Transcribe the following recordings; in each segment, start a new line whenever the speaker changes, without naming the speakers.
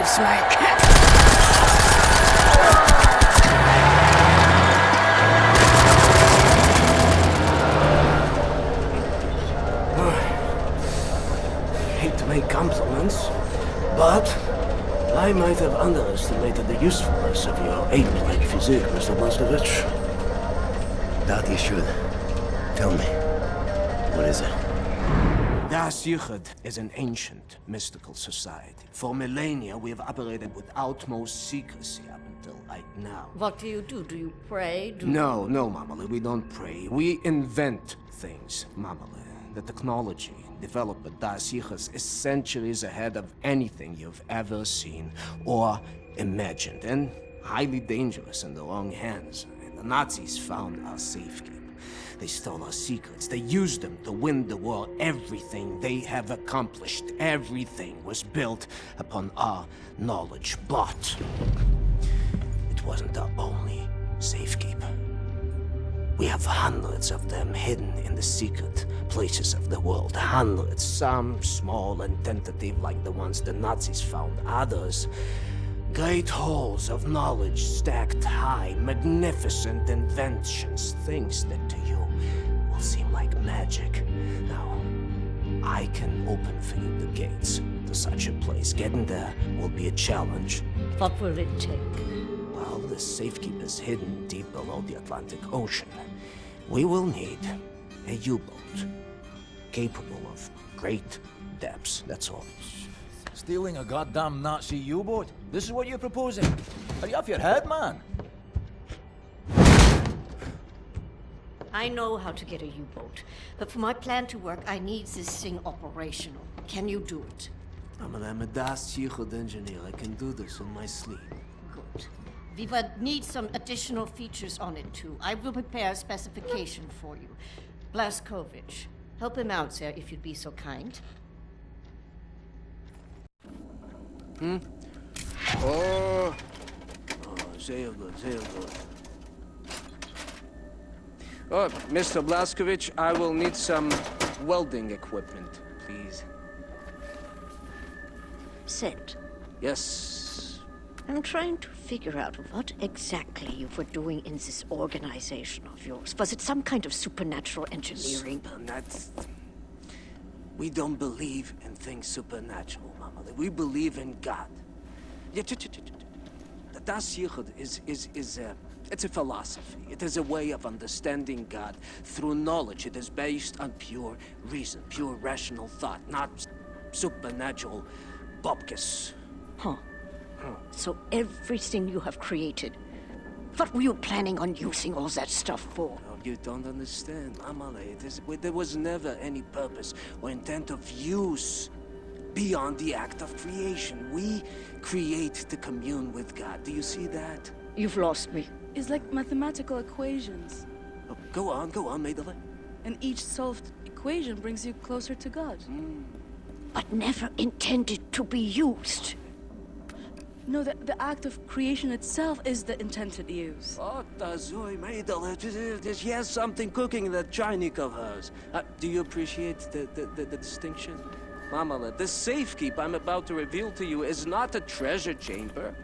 loves my cat.
Hate to make compliments, but I might have underestimated the usefulness of your ape-like physique, Mr. Blazkowicz.
Doubt you should. Tell me, what is it?
ULTRAHD is an ancient, mystical society. For millennia, we have operated with utmost secrecy up until right now.
What do? Do you pray?
No, Mamale, we don't pray. We invent things, Mamale. The technology developed by ULTRAHD is centuries ahead of anything you've ever seen or imagined, and highly dangerous in the wrong hands. The Nazis found our safekeeping. They stole our secrets. They used them to win the war. Everything they have accomplished, everything was built upon our knowledge. But it wasn't our only safekeeper. We have hundreds of them hidden in the secret places of the world. Hundreds, some small and tentative like the ones the Nazis found. Others, great halls of knowledge stacked high, magnificent inventions, things that to you will seem like magic. Now, I can open for you the gates to such a place. Getting there will be a challenge.
What will it take?
Well, the safekeeper's hidden deep below the Atlantic Ocean. We will need a U-boat capable of great depths, that's all.
Stealing a goddamn Nazi U-boat? This is what you're proposing? Are you off your head, man?
I know how to get a U-boat, but for my plan to work, I need this thing operational. Can you do it?
I'm a ULTRAHD engineer. I can do this in my sleep.
Good. We will need some additional features on it, too. I will prepare a specification for you. Blazkowicz, help him out, sir, if you'd be so kind.
Oh, sehr good, sehr good. Oh, Mr. Blazkowicz, I will need some welding equipment, please.
Set.
Yes.
I'm trying to figure out what exactly you were doing in this organization of yours. Was it some kind of supernatural engineering?
We don't believe in things supernatural, Mama. We believe in God. The ULTRAHD it's a philosophy. It is a way of understanding God through knowledge. It is based on pure reason, pure rational thought, not supernatural bupkis.
Huh. So everything you have created, what were you planning on using all that stuff for?
Oh, you don't understand, Amale. There was never any purpose or intent of use beyond the act of creation. We create to commune with God. Do you see that?
You've lost me.
It's like mathematical equations.
Oh, go on, Maidele.
And each solved equation brings you closer to God.
But never intended to be used.
No, the act of creation itself is the intended use.
Oh, Tazoi, Maidele, here's something cooking in that Chinese of hers. Do you appreciate the distinction? Mamala, the safekeep I'm about to reveal to you is not a treasure chamber.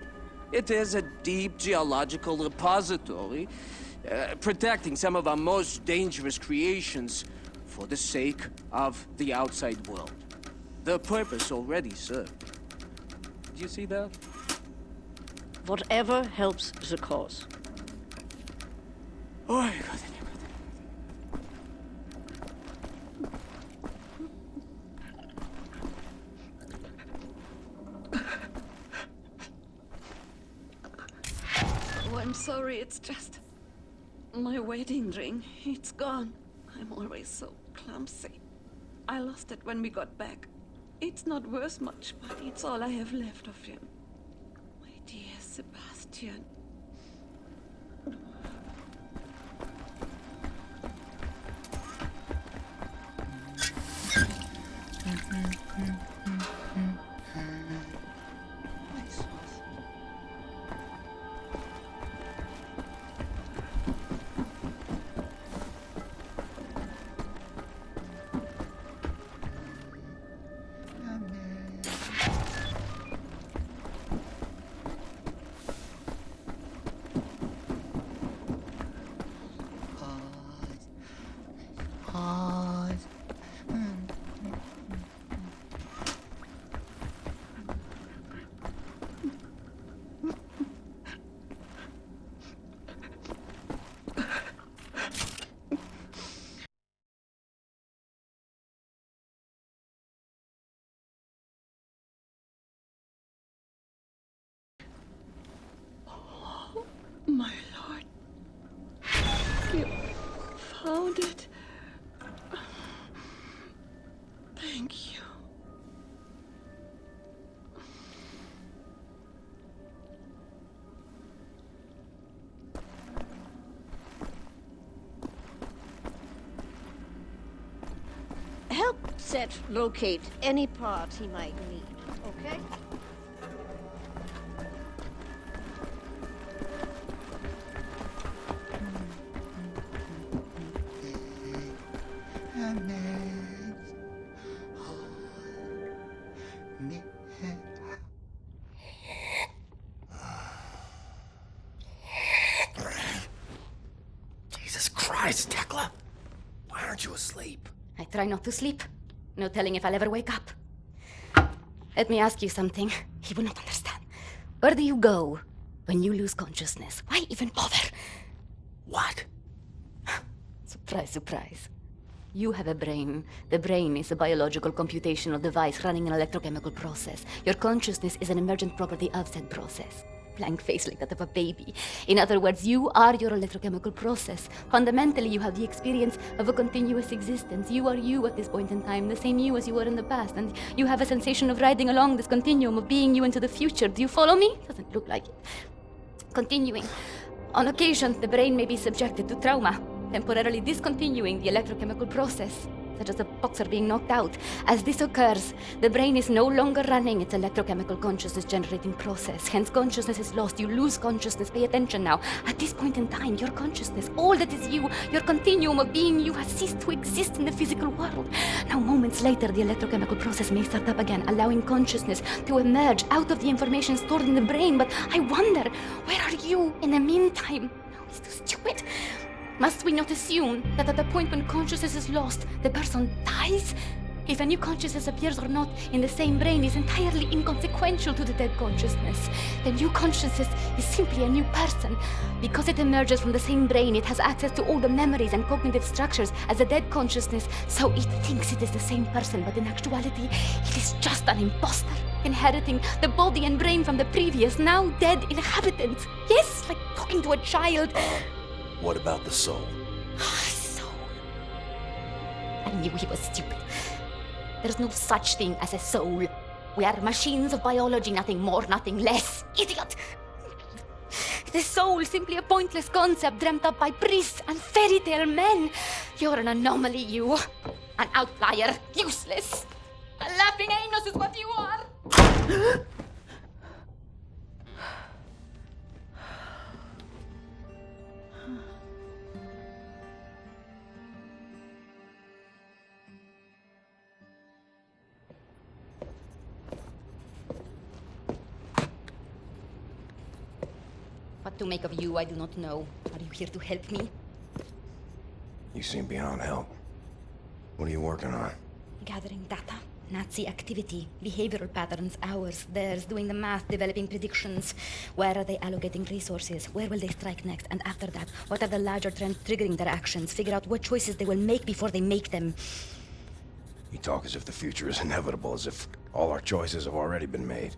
It is a deep geological repository, protecting some of our most dangerous creations for the sake of the outside world. The purpose already served. Do you see that?
Whatever helps the cause.
Oh, my God.
Oh, I'm sorry, it's just... my wedding ring. It's gone. I'm always so clumsy. I lost it when we got back. It's not worth much, but it's all I have left of him. My dear Sebastian. it. Thank you.
Help Set locate any part he might need, okay?
Jesus Christ, Tekla! Why aren't you asleep?
I try not to sleep. No telling if I'll ever wake up. Let me ask you something. He will not understand. Where do you go when you lose consciousness? Why even bother?
What?
Surprise, surprise. You have a brain. The brain is a biological computational device running an electrochemical process. Your consciousness is an emergent property of said process. Blank face like that of a baby. In other words, you are your electrochemical process. Fundamentally, you have the experience of a continuous existence. You are you at this point in time, the same you as you were in the past, and you have a sensation of riding along this continuum of being you into the future. Do you follow me? Doesn't look like it. Continuing. On occasion, the brain may be subjected to trauma, temporarily discontinuing the electrochemical process, such as a boxer being knocked out. As this occurs, the brain is no longer running its electrochemical consciousness-generating process. Hence, consciousness is lost. You lose consciousness. Pay attention now. At this point in time, your consciousness, all that is you, your continuum of being you, has ceased to exist in the physical world. Now, moments later, the electrochemical process may start up again, allowing consciousness to emerge out of the information stored in the brain. But I wonder, where are you in the meantime? No, it's too stupid. Must we not assume that at the point when consciousness is lost, the person dies? If a new consciousness appears or not in the same brain is entirely inconsequential to the dead consciousness. The new consciousness is simply a new person. Because it emerges from the same brain, it has access to all the memories and cognitive structures as a dead consciousness, so it thinks it is the same person, but in actuality, it is just an imposter, inheriting the body and brain from the previous, now dead inhabitant. Yes, like talking to a child.
What about the soul?
Soul. I knew he was stupid. There's no such thing as a soul. We are machines of biology, nothing more, nothing less. Idiot! The soul, simply a pointless concept dreamt up by priests and fairy tale men. You're an anomaly, you. An outlier. Useless. A laughing anus is what you are. What to make of you, I do not know. Are you here to help me?
You seem beyond help. What are you working on?
Gathering data. Nazi activity. Behavioral patterns. Ours. Theirs. Doing the math. Developing predictions. Where are they allocating resources? Where will they strike next? And after that, what are the larger trends triggering their actions? Figure out what choices they will make before they make them.
You talk as if the future is inevitable, as if all our choices have already been made.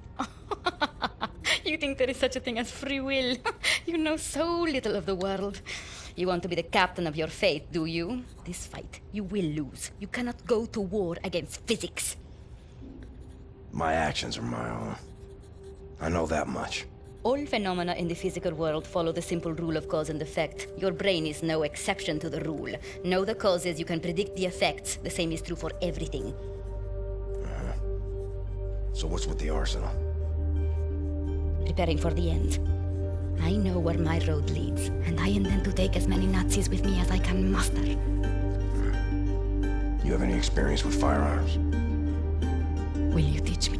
You think there is such a thing as free will? You know so little of the world. You want to be the captain of your fate, do you? This fight, you will lose. You cannot go to war against physics.
My actions are my own. I know that much.
All phenomena in the physical world follow the simple rule of cause and effect. Your brain is no exception to the rule. Know the causes, you can predict the effects. The same is true for everything.
So what's with the arsenal?
Preparing for the end. I know where my road leads, and I intend to take as many Nazis with me as I can muster.
You have any experience with firearms?
Will you teach me?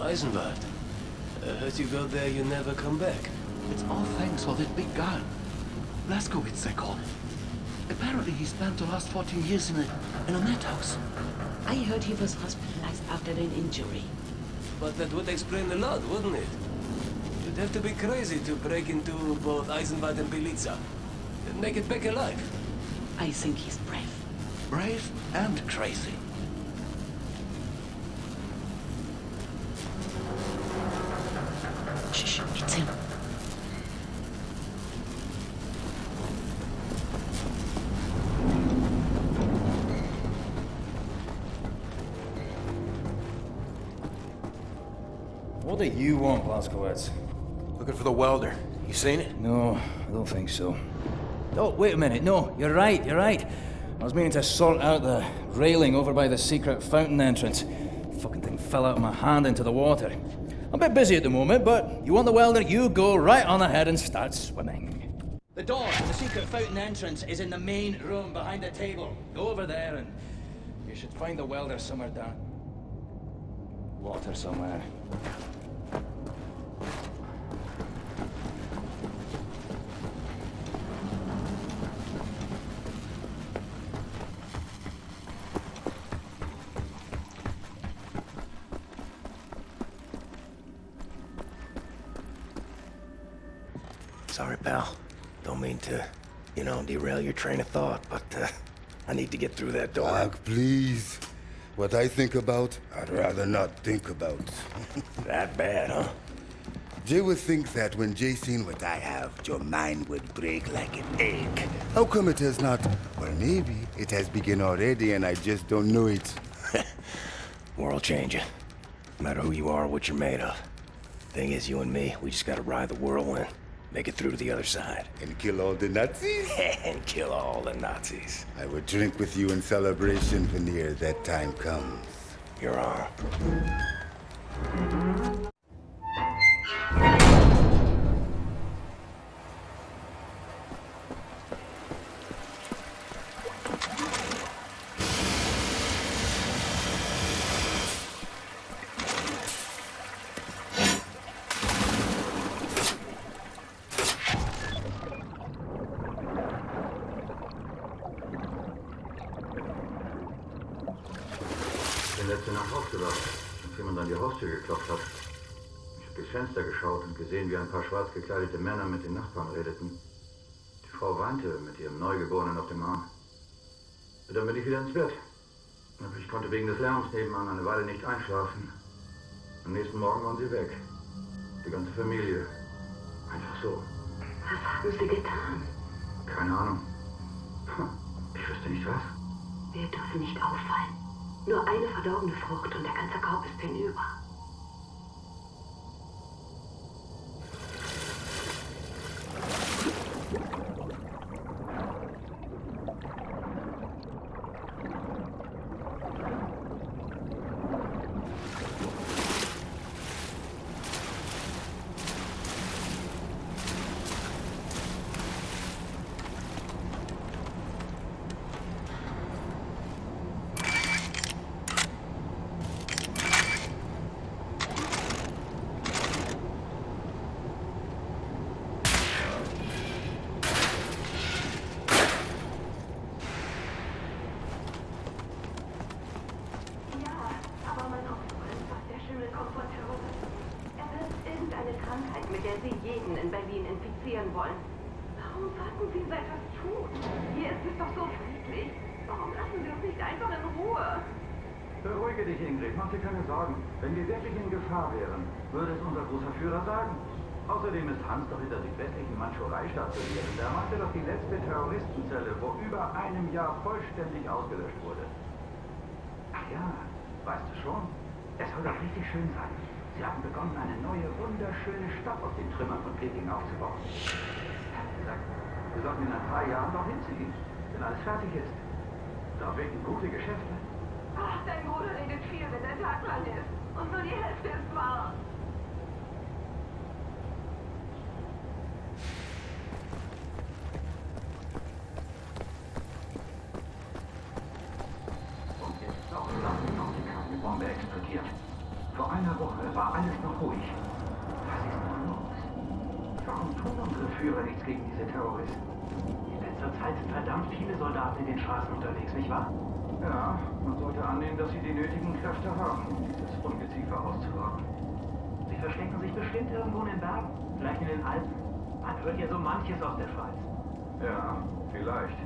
Eisenwald. I heard you go there, you never come back.
It's all thanks for that big guy. Blazkowicz, they call him. Apparently he spent the last 14 years in a madhouse.
I heard he was hospitalized after an injury.
But that would explain a lot, wouldn't it? You'd have to be crazy to break into both Eisenwald and Belitza. And make it back alive.
I think he's brave.
Brave and crazy.
Shh, it's him.
What do you want, Blazkowicz?
Looking for the welder. You seen it?
No, I don't think so. Oh, wait a minute. No, you're right, you're right. I was meaning to sort out the railing over by the secret fountain entrance. Fucking thing fell out of my hand into the water. I'm a bit busy at the moment, but you want the welder, you go right on ahead and start swimming. The door to the secret fountain entrance is in the main room behind the table. Go over there and you should find the welder somewhere down. Water somewhere.
Sorry, pal. Don't mean to, derail your train of thought, but I need to get through that door.
Doc, please. What I think about, I'd rather not think about.
That bad, huh?
Jay would think that when Jay seen what I have, your mind would break like an egg. How come it has not? Or maybe it has begun already and I just don't know it.
World changing. No matter who you are or what you're made of. Thing is, you and me, we just gotta ride the whirlwind. Make it through to the other side.
And kill all the Nazis?
And kill all the Nazis.
I would drink with you in celebration, Veneer, that time comes.
You're on.
Ich bin letzte Nacht aufgewacht, als jemand an die Haustür geklopft hat. Ich habe durchs Fenster geschaut und gesehen, wie ein paar schwarz gekleidete Männer mit den Nachbarn redeten. Die Frau weinte mit ihrem Neugeborenen auf dem Arm. Und dann bin ich wieder ins Bett. Aber ich konnte wegen des Lärms nebenan eine Weile nicht einschlafen. Am nächsten Morgen waren sie weg. Die ganze Familie. Einfach so.
Was haben Sie getan?
Keine Ahnung. Ich wüsste nicht was.
Wir dürfen nicht auffallen. Nur eine verdorbene Frucht und der ganze Korb ist hinüber.
Mit der Sie jeden in Berlin infizieren wollen. Warum sollten Sie so etwas tun? Hier ist es doch so friedlich. Warum lassen Sie uns nicht einfach in Ruhe?
Beruhige dich, Ingrid. Mach dir keine Sorgen. Wenn wir wirklich in Gefahr wären, würde es unser großer Führer sagen. Außerdem ist Hans doch in der südwestlichen Mandschurei stationiert. Der machte doch die letzte Terroristenzelle vor über einem Jahr vollständig ausgelöscht wurde. Ach ja, weißt du schon? Es soll doch richtig schön sein. Sie haben begonnen, eine neue, wunderschöne Stadt aus den Trümmern von Peking aufzubauen. Er hat gesagt, wir sollten in ein paar Jahren noch hinziehen, wenn alles fertig ist. Da wirken gute Geschäfte.
Ach, dein Bruder redet viel, wenn der Tag lang ist. Und nur die Hälfte ist wahr.
Und jetzt noch lassen noch die kleine Bombe explodiert. Vor einer Woche war alles Führer nichts gegen diese Terroristen. In letzter Zeit sind verdammt viele Soldaten in den Straßen unterwegs, nicht wahr? Ja, man sollte annehmen, dass sie die nötigen Kräfte haben, um dieses Ungeziefer auszurotten. Sie verstecken sich bestimmt irgendwo in den Bergen, vielleicht in den Alpen. Man hört ja so manches aus der Schweiz. Ja, vielleicht.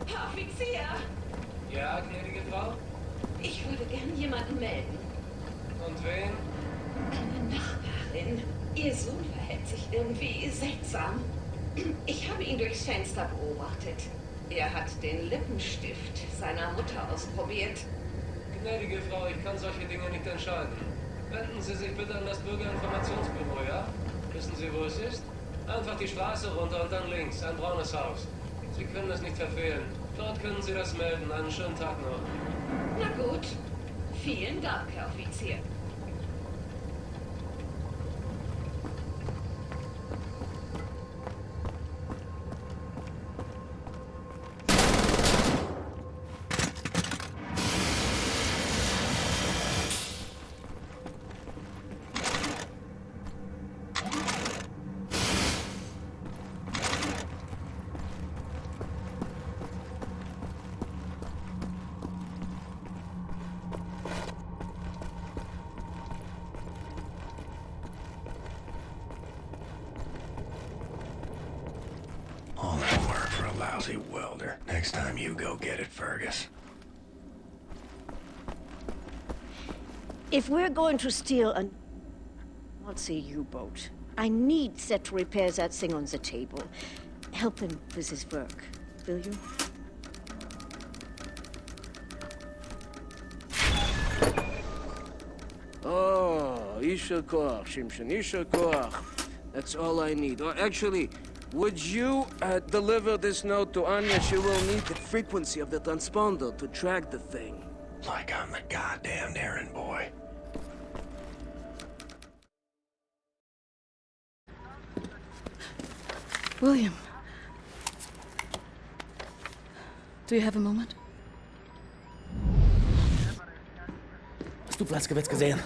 Herr Offizier!
Ja, gnädige Frau?
Ich würde gern jemanden melden.
Und wen?
Eine Nachbarin. Ihr Sohn verhält sich irgendwie seltsam. Ich habe ihn durchs Fenster beobachtet. Er hat den Lippenstift seiner Mutter ausprobiert.
Gnädige Frau, ich kann solche Dinge nicht entscheiden. Wenden Sie sich bitte an das Bürgerinformationsbüro, ja? Wissen Sie, wo es ist? Einfach die Straße runter und dann links, ein braunes Haus. Sie können es nicht verfehlen. Dort können Sie das melden. Einen schönen Tag noch.
Na gut. Vielen Dank, Herr Offizier.
All that work for a lousy welder. Next time you go get it, Fergus.
If we're going to steal an Nazi U-boat, I need Zed to repair that thing on the table. Help him with his work, will you?
Oh, Isha Koach, Shimshon, Isha Koach. That's all I need. Or actually, would you deliver this note to Anya? She will need the frequency of the transponder to track the thing.
Like I'm the goddamn errand boy.
William. Do you have a moment?
Hast du Blazkowicz gesehen?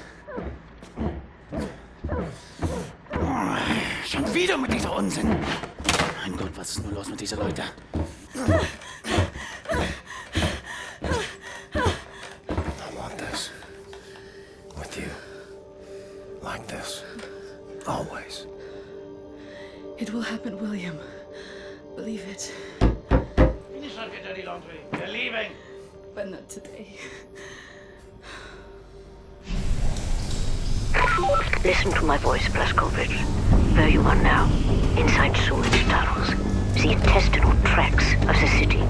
Schon wieder mit dieser Unsinn. Mein Gott, was ist nur los mit diesen Leuten?
I want this. With you. Like this. Always.
It will happen, William. Believe it.
Finish our dirty laundry. We're leaving.
But not today.
Listen to my voice, Blazkowicz. Where you are now, inside sewage tunnels, the intestinal tracts of the city,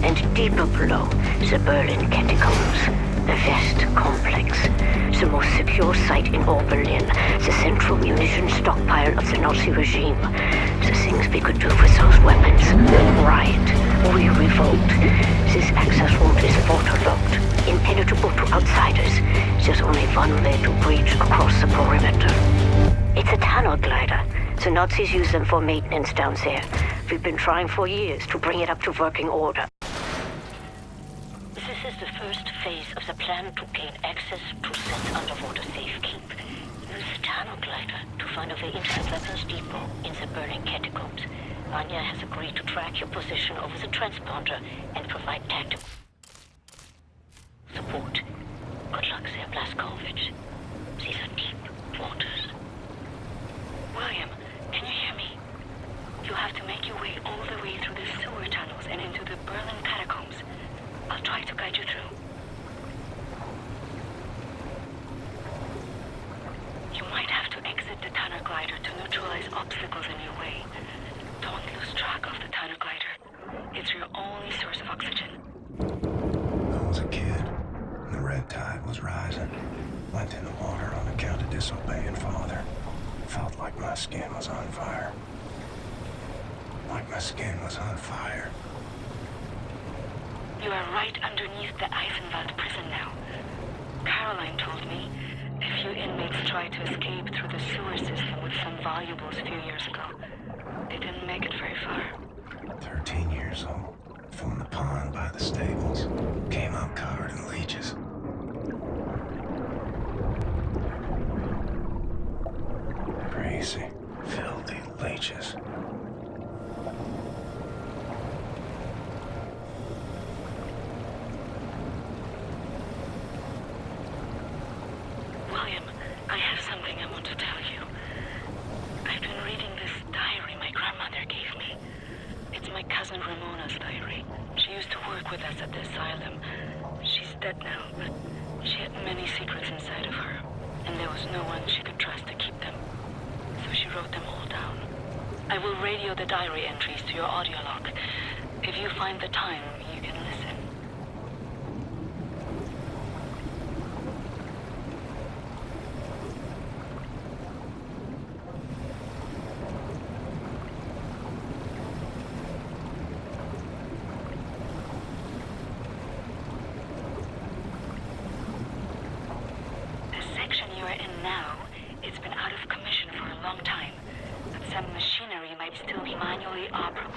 and deeper below, the Berlin catacombs, the West complex, the most secure site in all Berlin, the central munition stockpile of the Nazi regime. The things we could do with those weapons. Riot. We revolt. This access route is waterlogged, impenetrable to outsiders. There's only one way to breach across the perimeter. It's a tunnel glider. The Nazis use them for maintenance down there. We've been trying for years to bring it up to working order. This is the first phase of the plan to gain access to Set's underwater safekeep. Use the tunnel glider to find a way into the weapons depot in the Berlin catacombs. Vanya has agreed to track your position over the transponder and provide tactical support. Good luck there, Blazkowicz. These are deep waters. William, can you hear me? You have to make your way all the way through the sewer tunnels and into the Berlin catacombs. I'll try to guide you through. You might have to exit the tunnel glider to neutralize obstacles in your way. Don't lose track of the tunnel glider. It's your only source of oxygen.
I was a kid. The red tide was rising. Went in the water on account of disobeying father. Felt like my skin was on fire. Like my skin was on fire.
You are right underneath the Eifenwald prison now. Caroline told me a few inmates tried to escape through the sewer system with some valuables a few years ago. They didn't make it very far.
13 years old. From the pond by the stables. Came out covered in leeches. Crazy, filthy leeches.
William, I have something I want to tell you. I've been reading this diary my grandmother gave me. It's my cousin Ramona's diary. She used to work with us at the asylum. She's dead now, but she had many secrets inside of her, and there was no one she could trust to keep them. So she wrote them all down. I will radio the diary entries to your audio log. If you find the time, you can listen. The section you are in now, it's been out of commission for a long time, but some machinery might still be manually operable.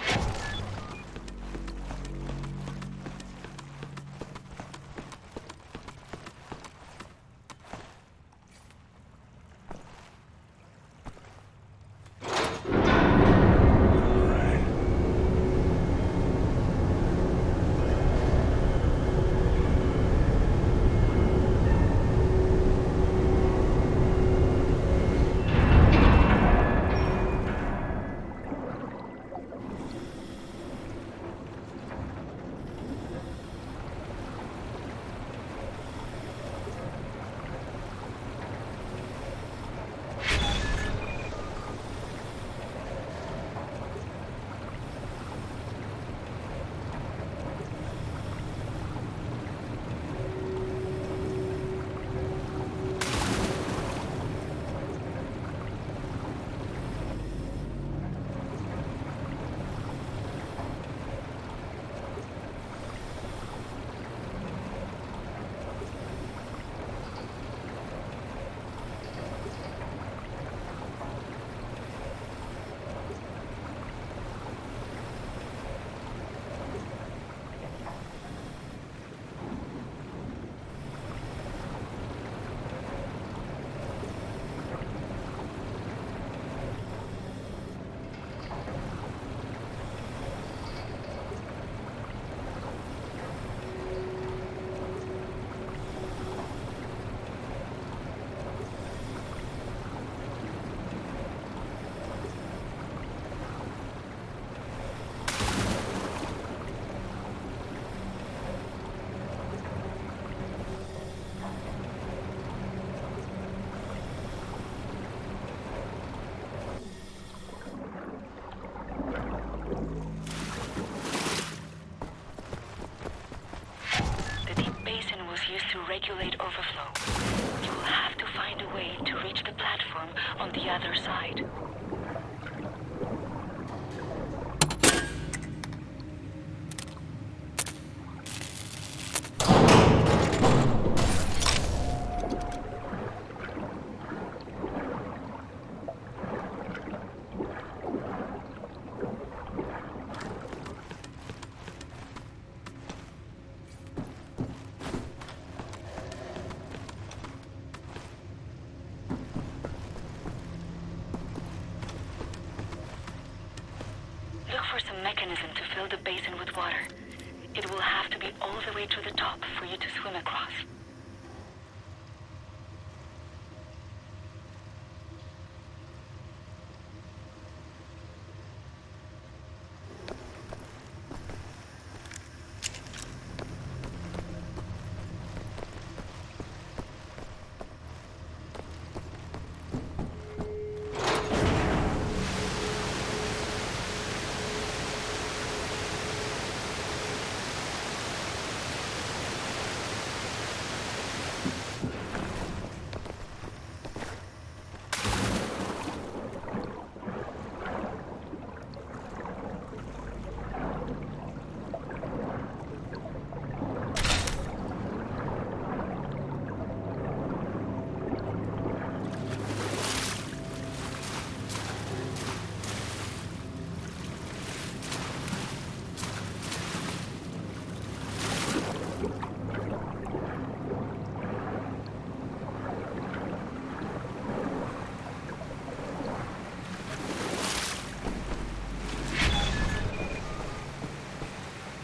used to regulate overflow. You will have to find a way to reach the platform on the other side. Look for some mechanism to fill the basin with water. It will have to be all the way to the top for you to swim across.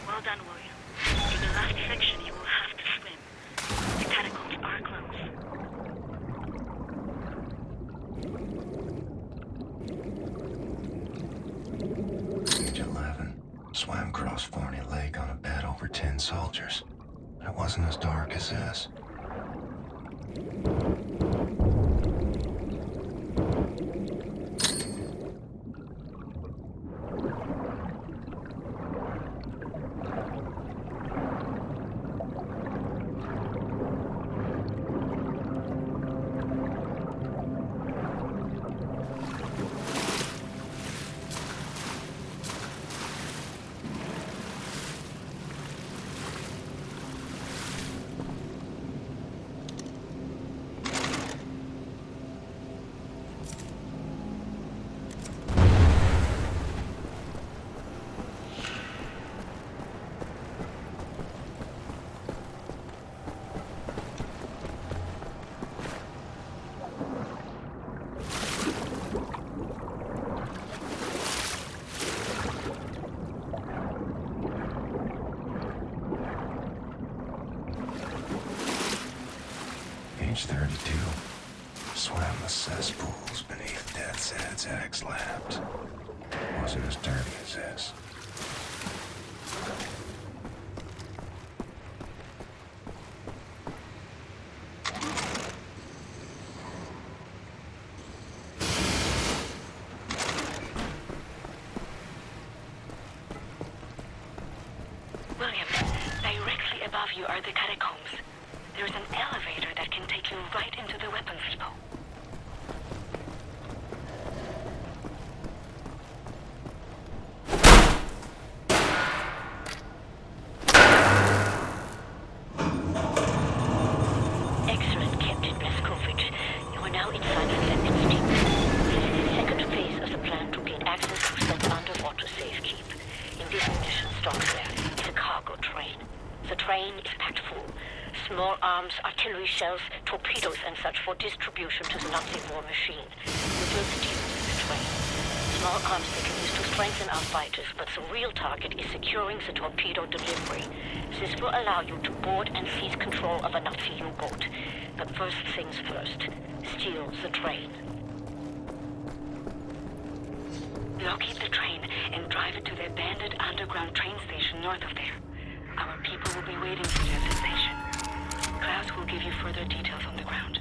Well done, William. In the last section, you will have to swim. The catacombs are closed.
Page 11. Swam across Forney Lake on a bed over 10 soldiers. It wasn't as dark as this. Page 32. Swam the cesspools beneath Dead Zad's X labs. Wasn't as dirty as this.
William, directly above you are the catacombs. There's an elevator that can take you right into the weapons depot. Excellent, Captain Blazkowicz. You are now inside the weapons depot. This is the second phase of the plan to gain access to said underwater safekeep. In this munition stocks there is a cargo train. The train is packed full. Small arms, artillery shells, torpedoes and such for distribution to the Nazi war machine. We will steal the train. Small arms they can use to strengthen our fighters, but the real target is securing the torpedo delivery. This will allow you to board and seize control of a Nazi U-boat. But first things first, steal the train. Locate the train and drive it to the abandoned underground train station north of there. Our people will be waiting for you at the station. Klaus will give you further details on the ground.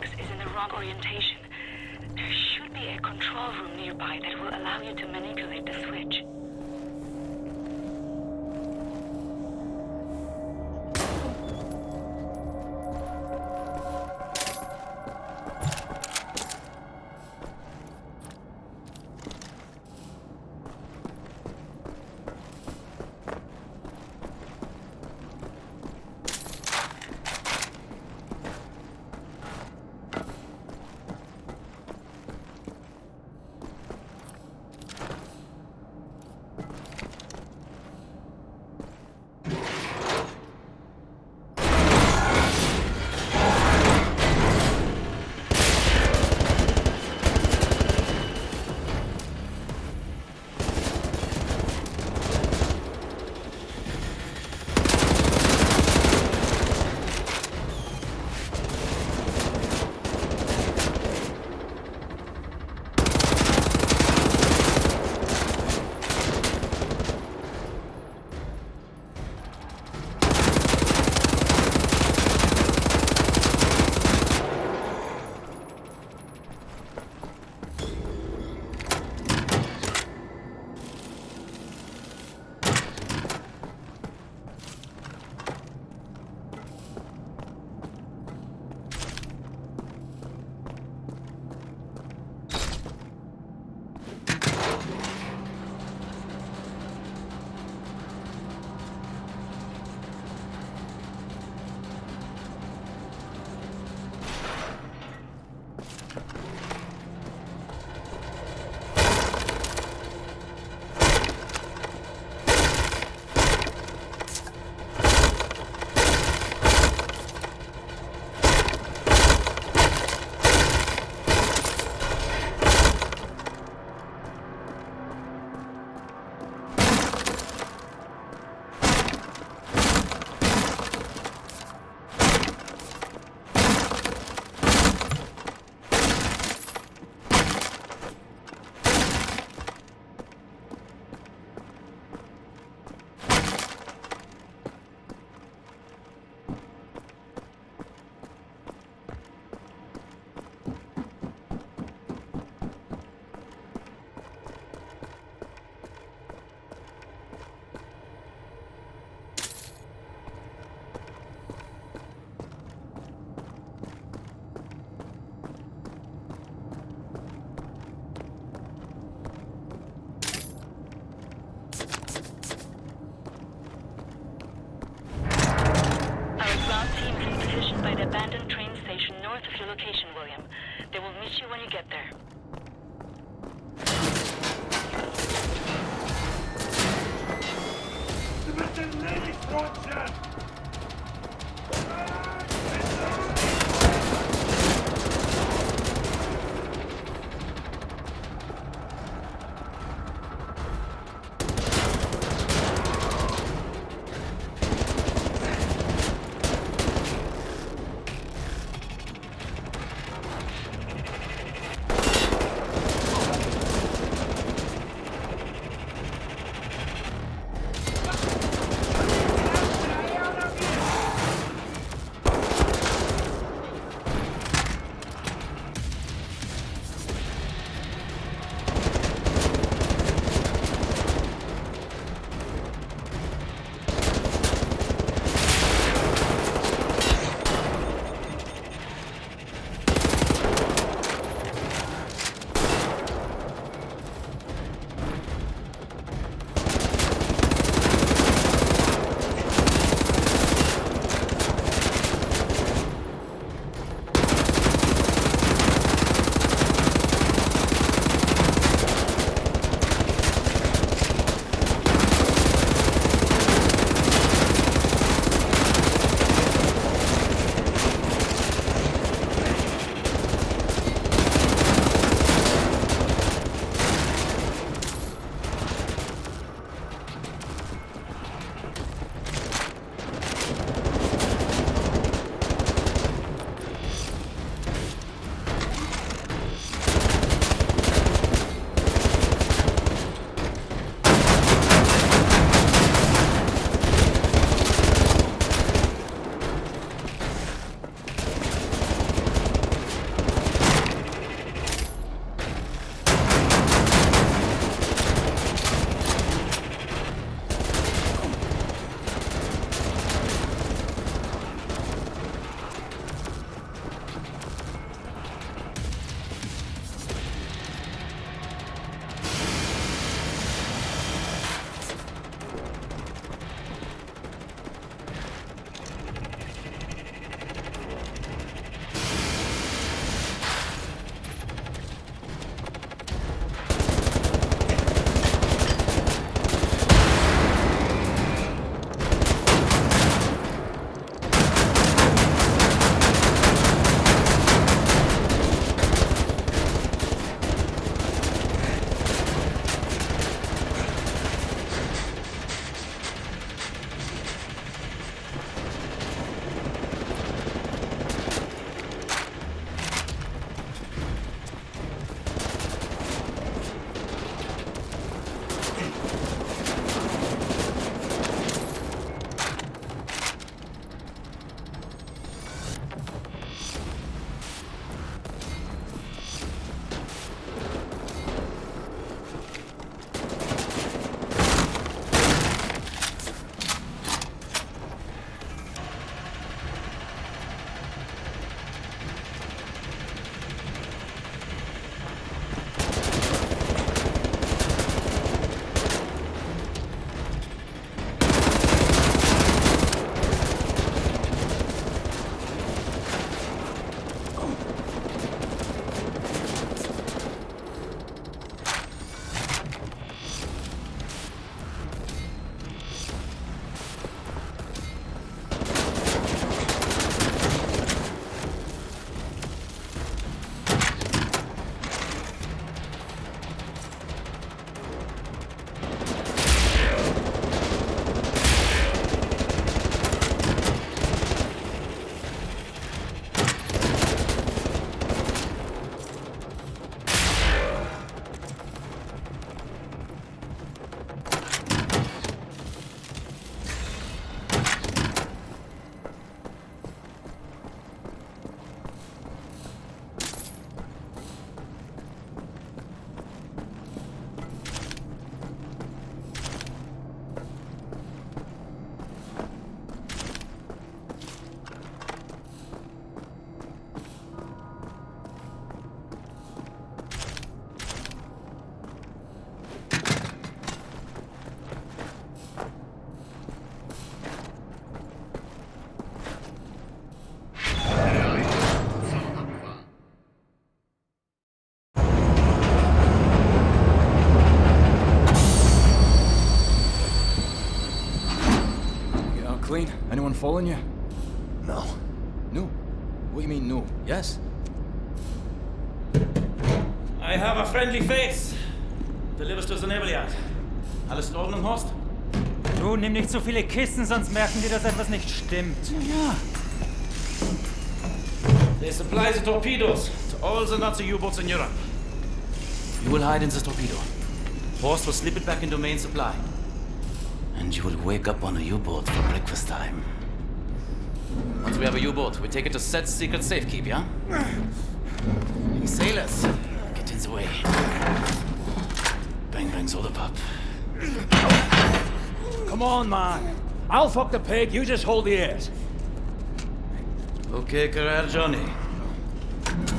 Softworks is in the wrong orientation. There should be a control room nearby that will allow you to manipulate the switch. By the abandoned train station north of your location, William. They will meet you when you get there.
Anyone following you?
No.
No? What do you mean, no? Yes?
I have a friendly face. Delivers to the Nebeljagd. Alles in Ordnung, Horst?
Du, nimm nicht so viele Kisten, sonst merken die, dass etwas nicht stimmt.
Ja. They supply the torpedoes to all the Nazi U-boats in Europe. You will hide in the torpedo. Horst will slip it back into main supply. And you will wake up on a U-boat for breakfast time. Once we have a U-boat, we take it to Set's secret safekeep, yeah? Hey, sailors, get in the way. Bang, bang, soda pop.
Come on, man. I'll fuck the pig, you just hold the ears.
Okay, career Johnny.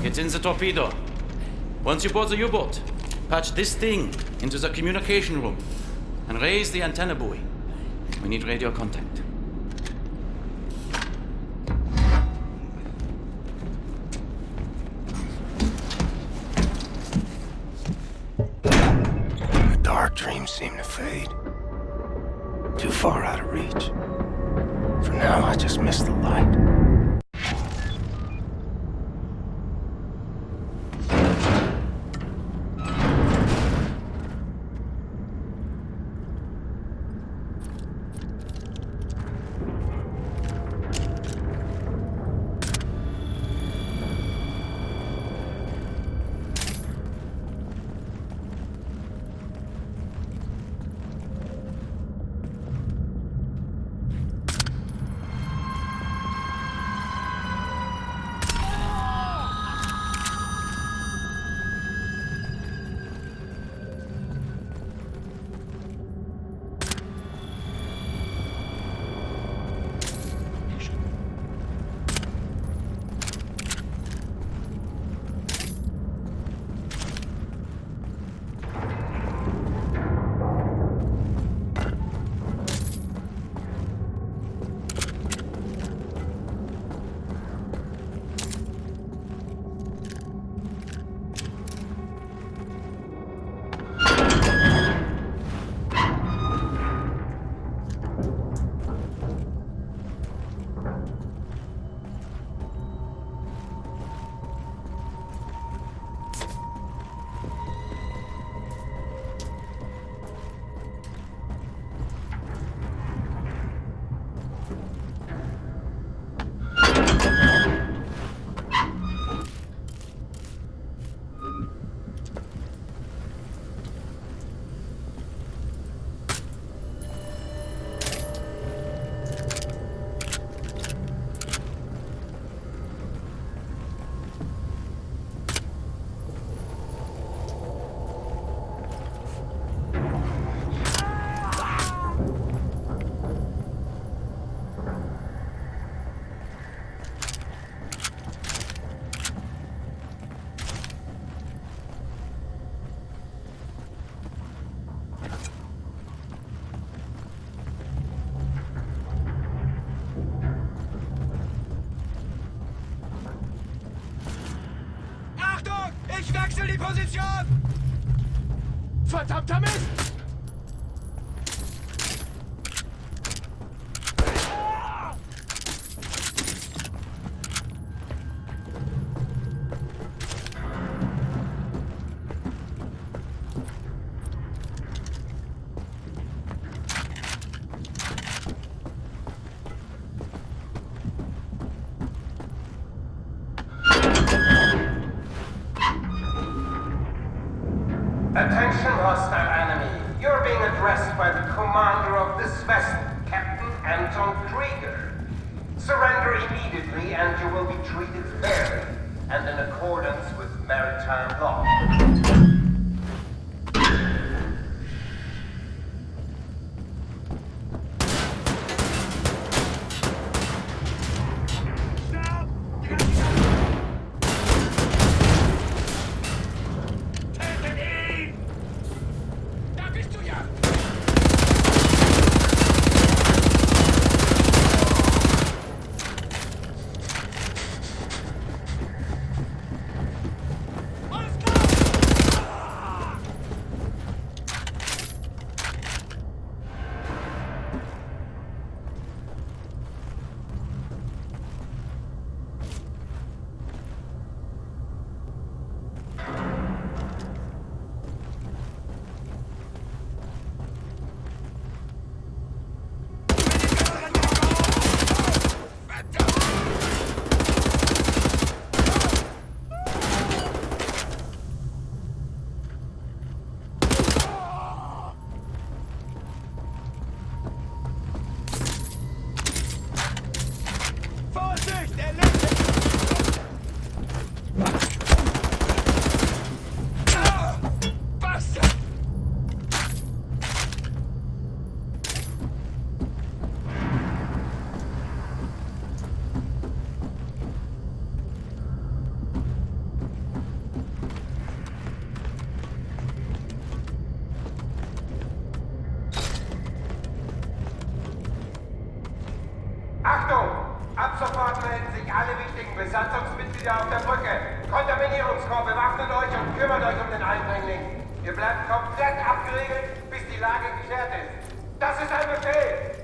Get in the torpedo. Once you board the U-boat, patch this thing into the communication room and raise the antenna buoy. We need radio contact.
The dark dreams seem to fade. Too far out of reach. For now, I just miss the light.
Ich wechsle die Position! Verdammter Mist!
Attention, hostile enemy. You're being addressed by the commander of this vessel, Captain Anton Krieger. Surrender immediately and you will be treated fairly and in accordance with maritime law. wieder auf der Brücke. Kontaminierungskorps, bewaffnet euch und kümmert euch um den Eindringling. Ihr bleibt komplett abgeriegelt, bis die Lage geklärt ist. Das ist ein Befehl!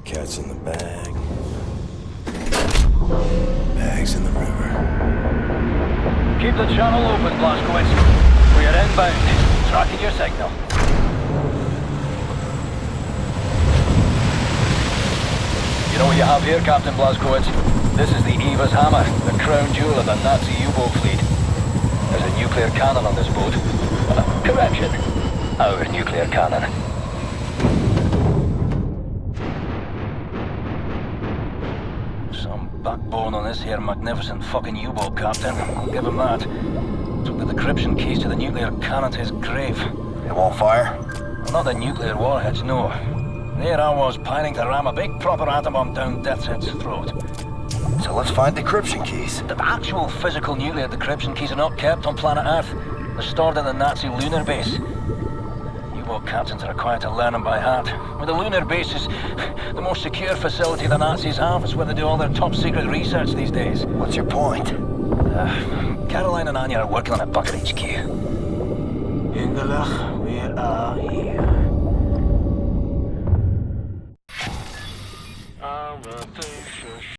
Cat's in the bag. Bag's in the river.
Keep the channel open, Blazkowicz. We are inbound. Tracking your signal. You know what you have here, Captain Blazkowicz? This is the Eva's Hammer, the crown jewel of the Nazi U-boat fleet. There's a nuclear cannon on this boat. Correction. Our nuclear cannon. Backbone on this here magnificent fucking U-boat, Captain. I'll give him that. Took the decryption keys to the nuclear cannon to his grave.
It won't fire?
Well, not the nuclear warheads, no. There I was, pining to ram a big proper atom bomb down Deathshead's throat.
So let's find decryption keys.
The actual physical nuclear decryption keys are not kept on planet Earth. They're stored at the Nazi lunar base. U-boat captains are required to learn them by heart. Well, the lunar base is the most secure facility the Nazis have. It's where they do all their top-secret research these days.
What's your point?
Caroline and Anya are working on a bucket HQ.
Engelach, where are you?